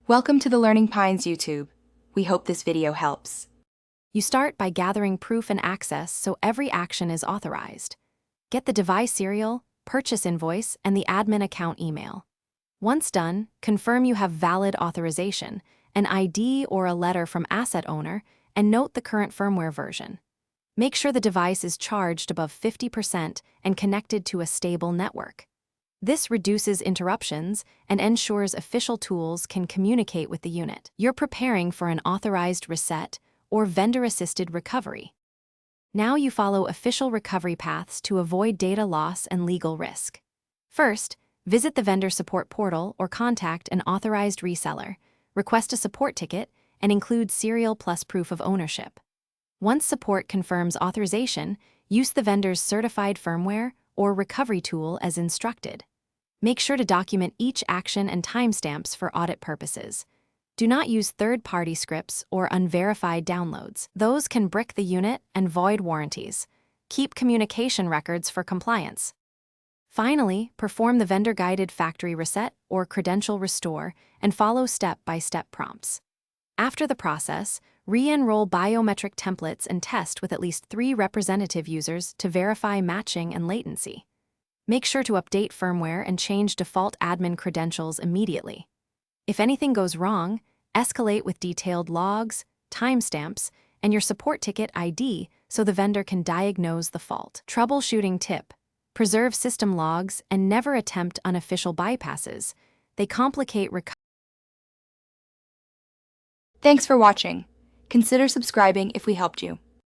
Welcome to the Learning Pines YouTube. We hope this video helps. You start by gathering proof and access so every action is authorized. Get the device serial, purchase invoice, and the admin account email. Once done, confirm you have valid authorization, an ID or a letter from asset owner, and note the current firmware version. Make sure the device is charged above 50% and connected to a stable network. This reduces interruptions and ensures official tools can communicate with the unit. You're preparing for an authorized reset or vendor-assisted recovery. Now you follow official recovery paths to avoid data loss and legal risk. First, visit the vendor support portal or contact an authorized reseller, request a support ticket, and include serial plus proof of ownership. Once support confirms authorization, use the vendor's certified firmware or recovery tool as instructed. Make sure to document each action and timestamps for audit purposes. Do not use third-party scripts or unverified downloads. Those can brick the unit and void warranties. Keep communication records for compliance. Finally, perform the vendor-guided factory reset or credential restore and follow step-by-step prompts. After the process, re-enroll biometric templates and test with at least 3 representative users to verify matching and latency. Make sure to update firmware and change default admin credentials immediately. If anything goes wrong, escalate with detailed logs, timestamps, and your support ticket ID so the vendor can diagnose the fault. Troubleshooting tip: preserve system logs and never attempt unofficial bypasses. They complicate recovery. Thanks for watching. Consider subscribing if we helped you.